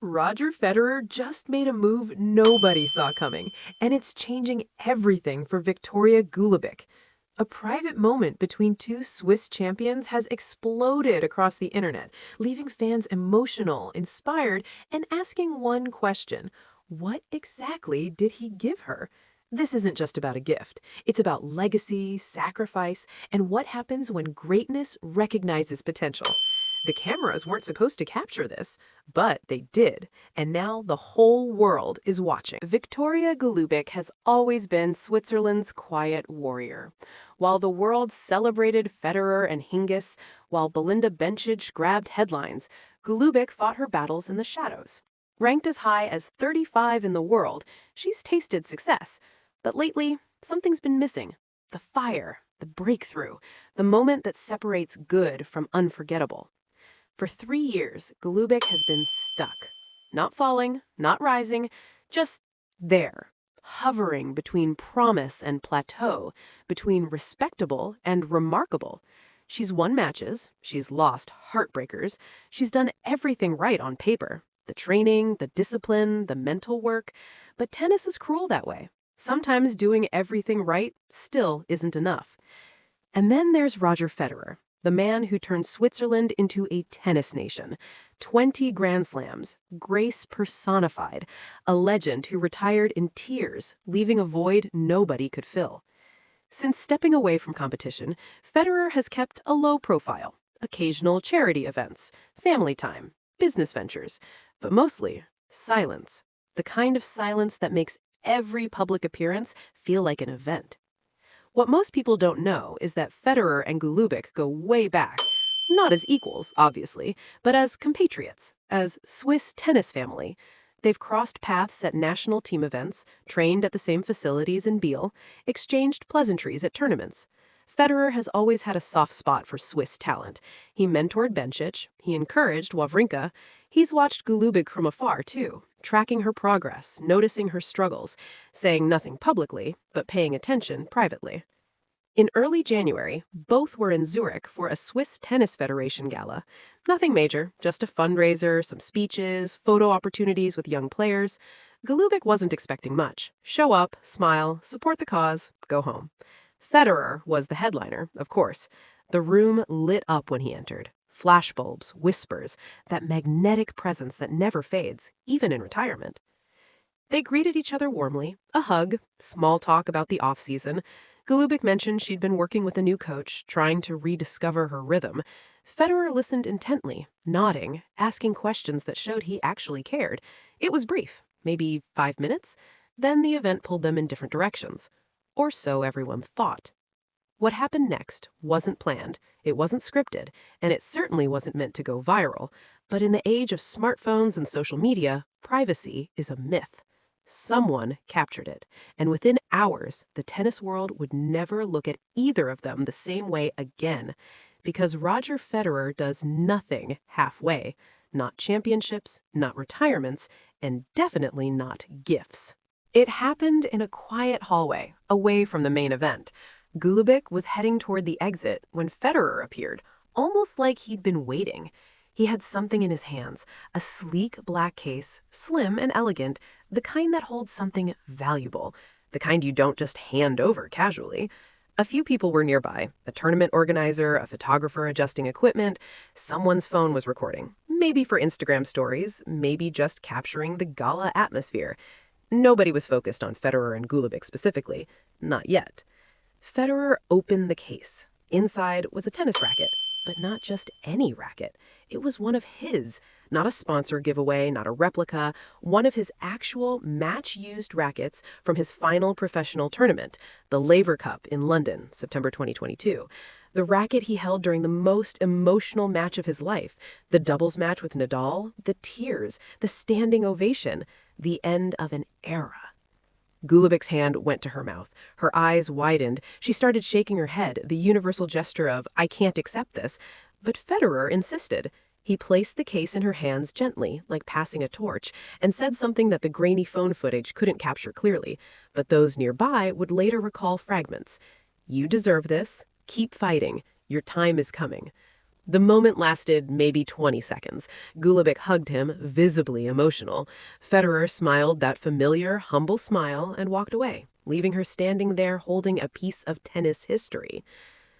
Roger Federer just made a move nobody saw coming, and it's changing everything for Viktorija Golubic. A private moment between two Swiss champions has exploded across the internet, leaving fans emotional, inspired, and asking one question: what exactly did he give her? This isn't just about a gift. It's about legacy, sacrifice, and what happens when greatness recognizes potential. The cameras weren't supposed to capture this, but they did, and now the whole world is watching. Viktorija Golubic has always been Switzerland's quiet warrior. While the world celebrated Federer and Hingis, while Belinda Bencic grabbed headlines, Golubic fought her battles in the shadows. Ranked as high as 35 in the world, she's tasted success. But lately, something's been missing. The fire, the breakthrough, the moment that separates good from unforgettable. For 3 years, Golubic has been stuck. Not falling, not rising, just there, hovering between promise and plateau, between respectable and remarkable. She's won matches, she's lost heartbreakers, she's done everything right on paper. The training, the discipline, the mental work. But tennis is cruel that way. Sometimes doing everything right still isn't enough. And then there's Roger Federer, the man who turned Switzerland into a tennis nation. 20 Grand Slams, grace personified, a legend who retired in tears, leaving a void nobody could fill. Since stepping away from competition, Federer has kept a low profile, occasional charity events, family time, business ventures, but mostly silence, the kind of silence that makes every public appearance feel like an event. What most people don't know is that Federer and Golubic go way back, not as equals, obviously, but as compatriots, as Swiss tennis family. They've crossed paths at national team events, trained at the same facilities in Biel, exchanged pleasantries at tournaments. Federer has always had a soft spot for Swiss talent. He mentored Bencic, he encouraged Wawrinka. He's watched Golubic from afar, too, tracking her progress, noticing her struggles, saying nothing publicly, but paying attention privately. In early January, both were in Zurich for a Swiss Tennis Federation gala. Nothing major, just a fundraiser, some speeches, photo opportunities with young players. Golubic wasn't expecting much. Show up, smile, support the cause, go home. Federer was the headliner, of course. The room lit up when he entered. Flashbulbs, whispers, that magnetic presence that never fades, even in retirement. They greeted each other warmly, a hug, small talk about the off-season. Golubic mentioned she'd been working with a new coach, trying to rediscover her rhythm. Federer listened intently, nodding, asking questions that showed he actually cared. It was brief, maybe 5 minutes. Then the event pulled them in different directions. Or so everyone thought. What happened next wasn't planned, it wasn't scripted, and it certainly wasn't meant to go viral. But in the age of smartphones and social media, privacy is a myth. Someone captured it, and within hours, the tennis world would never look at either of them the same way again, because Roger Federer does nothing halfway. Not championships, not retirements, and definitely not gifts. It happened in a quiet hallway, away from the main event. Golubic was heading toward the exit when Federer appeared, almost like he'd been waiting. He had something in his hands, a sleek black case, slim and elegant, the kind that holds something valuable, the kind you don't just hand over casually. A few people were nearby, a tournament organizer, a photographer adjusting equipment. Someone's phone was recording, maybe for Instagram stories, maybe just capturing the gala atmosphere. Nobody was focused on Federer and Golubic specifically, not yet. Federer opened the case. Inside was a tennis racket, but not just any racket. It was one of his, not a sponsor giveaway, not a replica, one of his actual match-used rackets from his final professional tournament, the Laver Cup in London, September 2022. The racket he held during the most emotional match of his life, the doubles match with Nadal, the tears, the standing ovation, the end of an era. Golubic's hand went to her mouth. Her eyes widened. She started shaking her head, the universal gesture of, "I can't accept this." But Federer insisted. He placed the case in her hands gently, like passing a torch, and said something that the grainy phone footage couldn't capture clearly, but those nearby would later recall fragments. "You deserve this. Keep fighting. Your time is coming." The moment lasted maybe 20 seconds. Golubic hugged him, visibly emotional. Federer smiled that familiar, humble smile and walked away, leaving her standing there holding a piece of tennis history.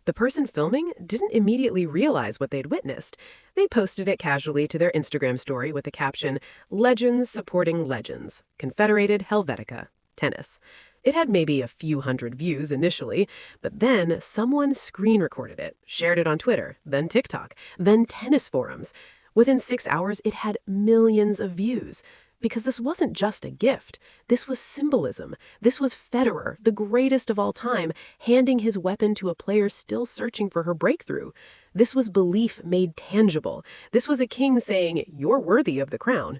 The person filming didn't immediately realize what they'd witnessed. They posted it casually to their Instagram story with the caption, "Legends supporting legends. Confederated Helvetica. Tennis." It had maybe a few hundred views initially, but then someone screen recorded it, shared it on Twitter, then TikTok, then tennis forums. Within 6 hours, it had millions of views. Because this wasn't just a gift. This was symbolism. This was Federer, the greatest of all time, handing his weapon to a player still searching for her breakthrough. This was belief made tangible. This was a king saying, "You're worthy of the crown."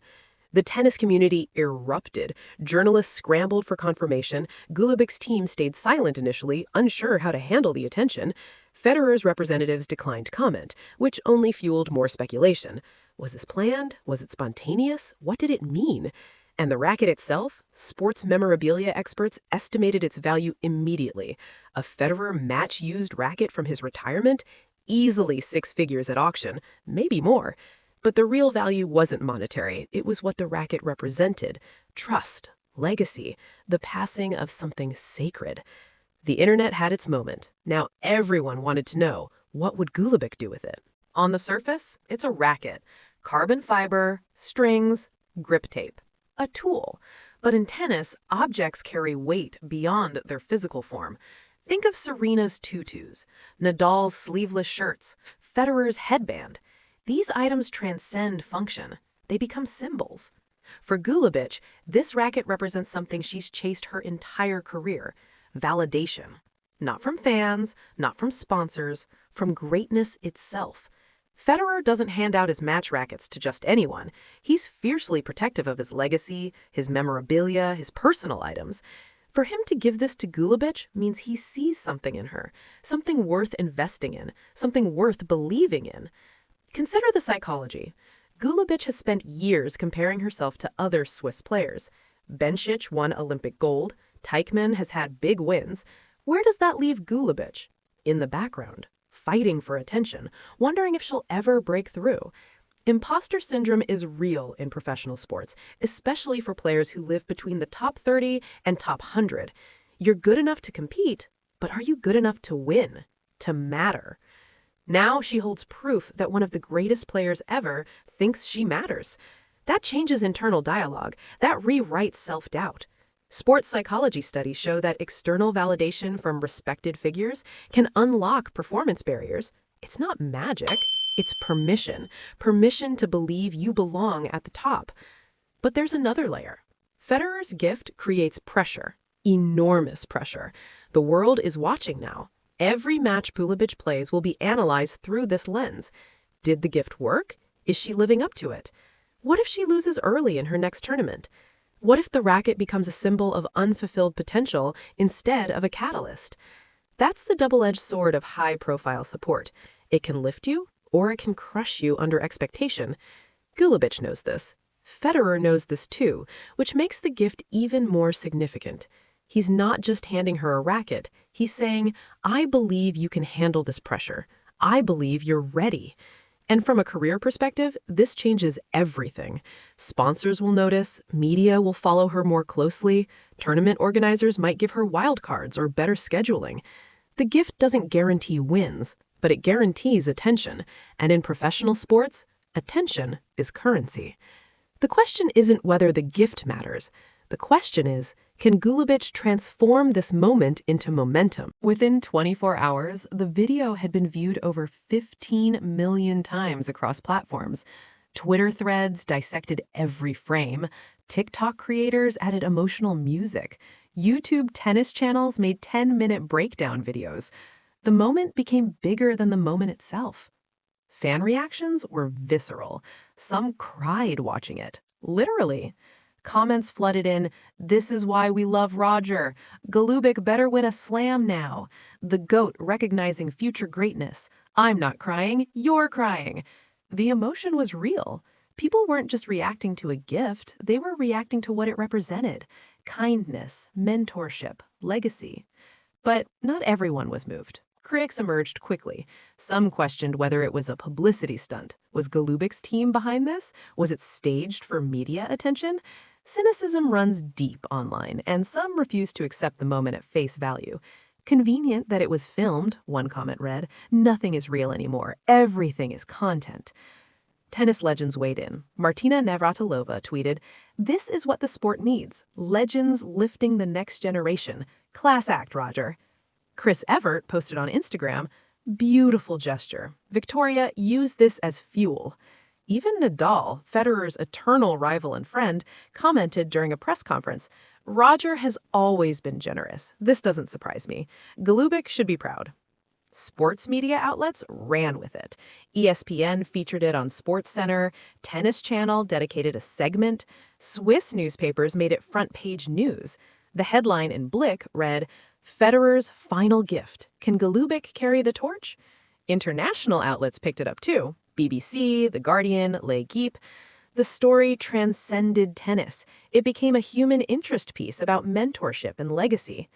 The tennis community erupted. Journalists scrambled for confirmation. Golubic's team stayed silent initially, unsure how to handle the attention. Federer's representatives declined comment, which only fueled more speculation. Was this planned? Was it spontaneous? What did it mean? And the racket itself? Sports memorabilia experts estimated its value immediately. A Federer match-used racket from his retirement? Easily 6 figures at auction, maybe more. But the real value wasn't monetary. It was what the racket represented. Trust, legacy, the passing of something sacred. The internet had its moment. Now everyone wanted to know, what would Golubic do with it? On the surface, it's a racket. Carbon fiber, strings, grip tape. A tool. But in tennis, objects carry weight beyond their physical form. Think of Serena's tutus, Nadal's sleeveless shirts, Federer's headband. These items transcend function. They become symbols. For Golubic, this racket represents something she's chased her entire career. Validation. Not from fans, not from sponsors, from greatness itself. Federer doesn't hand out his match rackets to just anyone. He's fiercely protective of his legacy, his memorabilia, his personal items. For him to give this to Golubic means he sees something in her, something worth investing in, something worth believing in. Consider the psychology. Golubic has spent years comparing herself to other Swiss players. Bencic won Olympic gold. Teichmann has had big wins. Where does that leave Golubic? In the background, fighting for attention, wondering if she'll ever break through. Imposter syndrome is real in professional sports, especially for players who live between the top 30 and top 100. You're good enough to compete, but are you good enough to win, to matter? Now she holds proof that one of the greatest players ever thinks she matters. That changes internal dialogue. That rewrites self-doubt. Sports psychology studies show that external validation from respected figures can unlock performance barriers. It's not magic. It's permission. Permission to believe you belong at the top. But there's another layer. Federer's gift creates pressure. Enormous pressure. The world is watching now. Every match Golubic plays will be analyzed through this lens. Did the gift work? Is she living up to it? What if she loses early in her next tournament? What if the racket becomes a symbol of unfulfilled potential instead of a catalyst? That's the double-edged sword of high-profile support. It can lift you, or it can crush you under expectation. Golubic knows this. Federer knows this too, which makes the gift even more significant. He's not just handing her a racket. He's saying, I believe you can handle this pressure. I believe you're ready. And from a career perspective, this changes everything. Sponsors will notice, media will follow her more closely, tournament organizers might give her wildcards or better scheduling. The gift doesn't guarantee wins, but it guarantees attention. And in professional sports, attention is currency. The question isn't whether the gift matters. The question is, can Golubic transform this moment into momentum? Within 24 hours, the video had been viewed over 15 million times across platforms. Twitter threads dissected every frame. TikTok creators added emotional music. YouTube tennis channels made 10-minute breakdown videos. The moment became bigger than the moment itself. Fan reactions were visceral. Some cried watching it, literally. Comments flooded in, "This is why we love Roger. Golubic better win a slam now. The GOAT recognizing future greatness. I'm not crying, you're crying." The emotion was real. People weren't just reacting to a gift, they were reacting to what it represented. Kindness, mentorship, legacy. But not everyone was moved. Critics emerged quickly. Some questioned whether it was a publicity stunt. Was Golubic's team behind this? Was it staged for media attention? Cynicism runs deep online, and some refused to accept the moment at face value. Convenient that it was filmed, one comment read. Nothing is real anymore. Everything is content. Tennis legends weighed in. Martina Navratilova tweeted, "This is what the sport needs. Legends lifting the next generation. Class act, Roger." Chris Evert posted on Instagram, "Beautiful gesture. Viktorija used this as fuel." Even Nadal, Federer's eternal rival and friend, commented during a press conference, "Roger has always been generous. This doesn't surprise me. Golubic should be proud." Sports media outlets ran with it. ESPN featured it on SportsCenter, Tennis Channel dedicated a segment, Swiss newspapers made it front-page news. The headline in Blick read, "Federer's final gift. Can Golubic carry the torch?" International outlets picked it up too. BBC, The Guardian, L'Equipe. The story transcended tennis. It became a human interest piece about mentorship and legacy.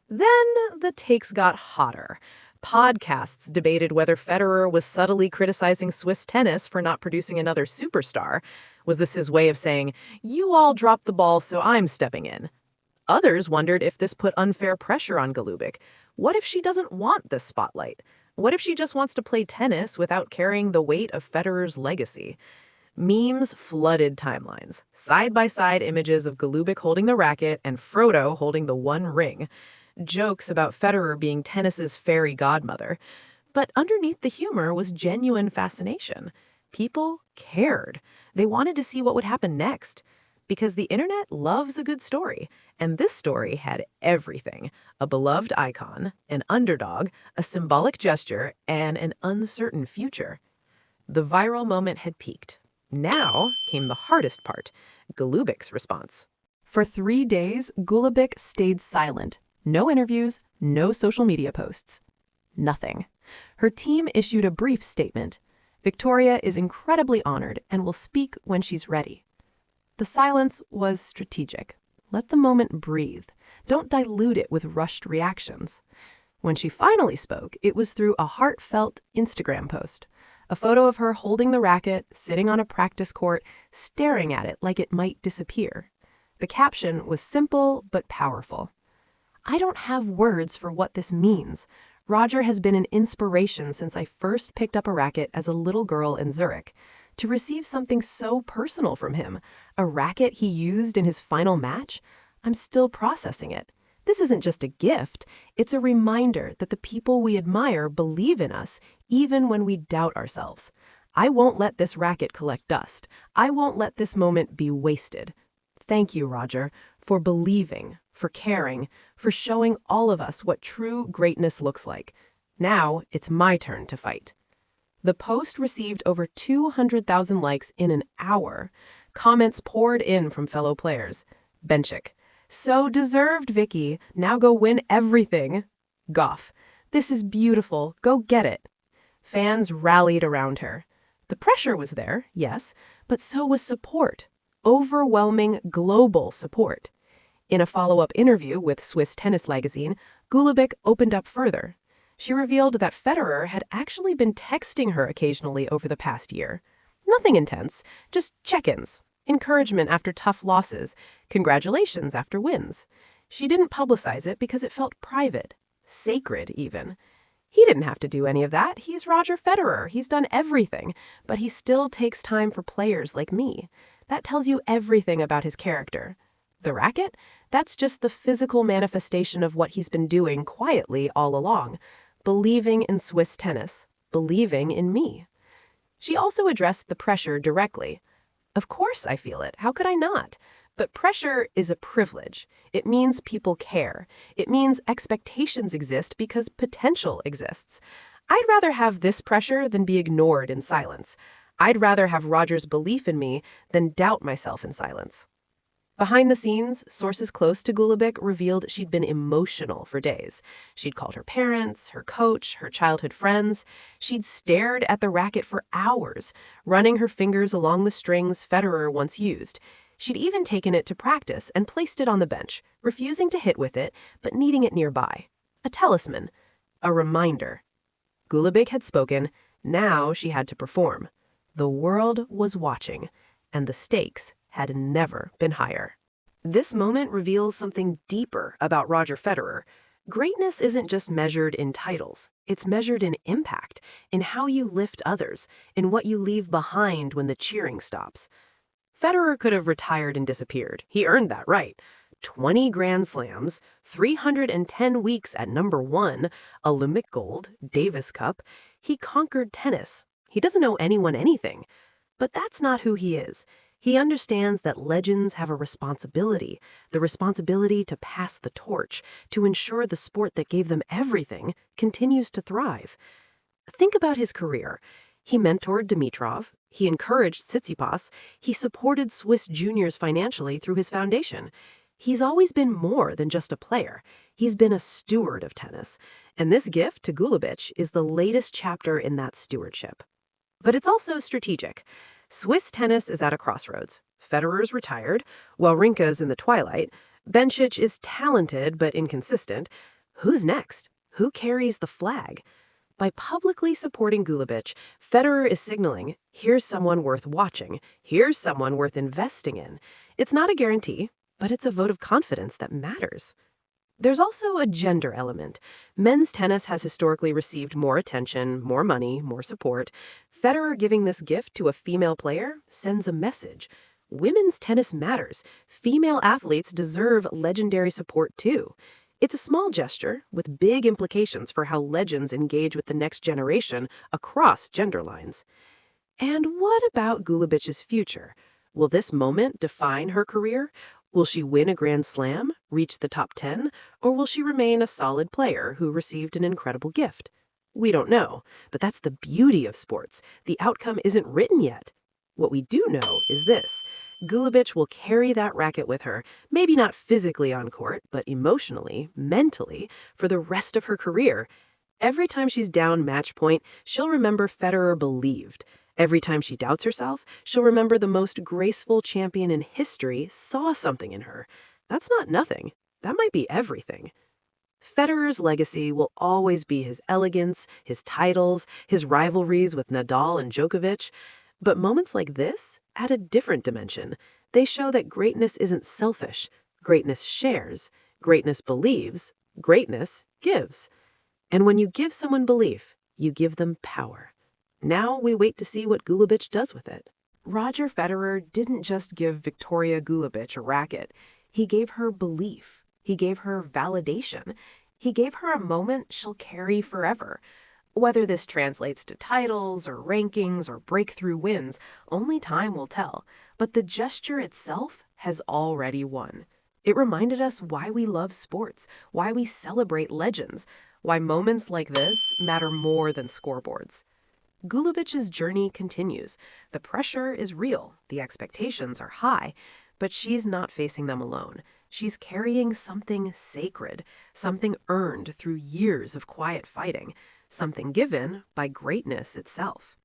Then the takes got hotter. Podcasts debated whether Federer was subtly criticizing Swiss tennis for not producing another superstar. Was this his way of saying, "You all dropped the ball, so I'm stepping in"? Others wondered if this put unfair pressure on Golubic. What if she doesn't want this spotlight? What if she just wants to play tennis without carrying the weight of Federer's legacy? Memes flooded timelines. Side-by-side images of Golubic holding the racket and Frodo holding the one ring. Jokes about Federer being tennis's fairy godmother. But underneath the humor was genuine fascination. People cared. They wanted to see what would happen next. Because the internet loves a good story, and this story had everything. A beloved icon, an underdog, a symbolic gesture, and an uncertain future. The viral moment had peaked. Now came the hardest part, Golubic's response. For 3 days, Golubic stayed silent. No interviews, no social media posts. Nothing. Her team issued a brief statement. Viktorija is incredibly honored and will speak when she's ready. The silence was strategic. Let the moment breathe. Don't dilute it with rushed reactions. When she finally spoke, it was through a heartfelt Instagram post. A photo of her holding the racket, sitting on a practice court, staring at it like it might disappear. The caption was simple but powerful. "I don't have words for what this means. Roger has been an inspiration since I first picked up a racket as a little girl in Zurich. To receive something so personal from him, a racket he used in his final match, I'm still processing it. This isn't just a gift, it's a reminder that the people we admire believe in us even when we doubt ourselves. I won't let this racket collect dust. I won't let this moment be wasted. Thank you, Roger, for believing, for caring, for showing all of us what true greatness looks like. Now it's my turn to fight." The post received over 200,000 likes in an hour. Comments poured in from fellow players. Benchik: "So deserved, Vicky. Now go win everything." Goff: "This is beautiful. Go get it." Fans rallied around her. The pressure was there, yes, but so was support. Overwhelming global support. In a follow-up interview with Swiss Tennis Magazine, Golubic opened up further. She revealed that Federer had actually been texting her occasionally over the past year. Nothing intense, just check-ins, encouragement after tough losses, congratulations after wins. She didn't publicize it because it felt private, sacred even. He didn't have to do any of that. He's Roger Federer. He's done everything, but he still takes time for players like me. That tells you everything about his character. The racket? That's just the physical manifestation of what he's been doing quietly all along. Believing in Swiss tennis. Believing in me. She also addressed the pressure directly. Of course I feel it. How could I not? But pressure is a privilege. It means people care. It means expectations exist because potential exists. I'd rather have this pressure than be ignored in silence. I'd rather have Roger's belief in me than doubt myself in silence. Behind the scenes, sources close to Golubic revealed she'd been emotional for days. She'd called her parents, her coach, her childhood friends. She'd stared at the racket for hours, running her fingers along the strings Federer once used. She'd even taken it to practice and placed it on the bench, refusing to hit with it, but needing it nearby. A talisman. A reminder. Golubic had spoken, now she had to perform. The world was watching, and the stakes had never been higher. This moment reveals something deeper about Roger Federer. Greatness isn't just measured in titles. It's measured in impact, in how you lift others, in what you leave behind when the cheering stops. Federer could have retired and disappeared. He earned that right. 20 Grand Slams, 310 weeks at #1, Olympic gold, Davis Cup. He conquered tennis. He doesn't owe anyone anything. But that's not who he is. He understands that legends have a responsibility, the responsibility to pass the torch, to ensure the sport that gave them everything continues to thrive. Think about his career. He mentored Dimitrov, he encouraged Tsitsipas, he supported Swiss juniors financially through his foundation. He's always been more than just a player. He's been a steward of tennis. And this gift to Golubic is the latest chapter in that stewardship. But it's also strategic. Swiss tennis is at a crossroads. Federer's retired, Wawrinka's in the twilight. Bencic is talented but inconsistent. Who's next? Who carries the flag? By publicly supporting Golubic, Federer is signaling, here's someone worth watching, here's someone worth investing in. It's not a guarantee, but it's a vote of confidence that matters. There's also a gender element. Men's tennis has historically received more attention, more money, more support. Federer giving this gift to a female player sends a message. Women's tennis matters. Female athletes deserve legendary support too. It's a small gesture with big implications for how legends engage with the next generation across gender lines. And what about Golubic's future? Will this moment define her career? Will she win a Grand Slam, reach the top 10, or will she remain a solid player who received an incredible gift? We don't know, but that's the beauty of sports. The outcome isn't written yet. What we do know is this. Golubic will carry that racket with her, maybe not physically on court, but emotionally, mentally, for the rest of her career. Every time she's down match point, she'll remember Federer believed. Every time she doubts herself, she'll remember the most graceful champion in history saw something in her. That's not nothing. That might be everything. Federer's legacy will always be his elegance, his titles, his rivalries with Nadal and Djokovic. But moments like this add a different dimension. They show that greatness isn't selfish. Greatness shares. Greatness believes. Greatness gives. And when you give someone belief, you give them power. Now we wait to see what Golubic does with it. Roger Federer didn't just give Viktorija Golubic a racket. He gave her belief. He gave her validation. He gave her a moment she'll carry forever. Whether this translates to titles or rankings or breakthrough wins, only time will tell. But the gesture itself has already won. It reminded us why we love sports, why we celebrate legends, why moments like this matter more than scoreboards. Golubic's journey continues. The pressure is real, the expectations are high, but she's not facing them alone. She's carrying something sacred, something earned through years of quiet fighting, something given by greatness itself.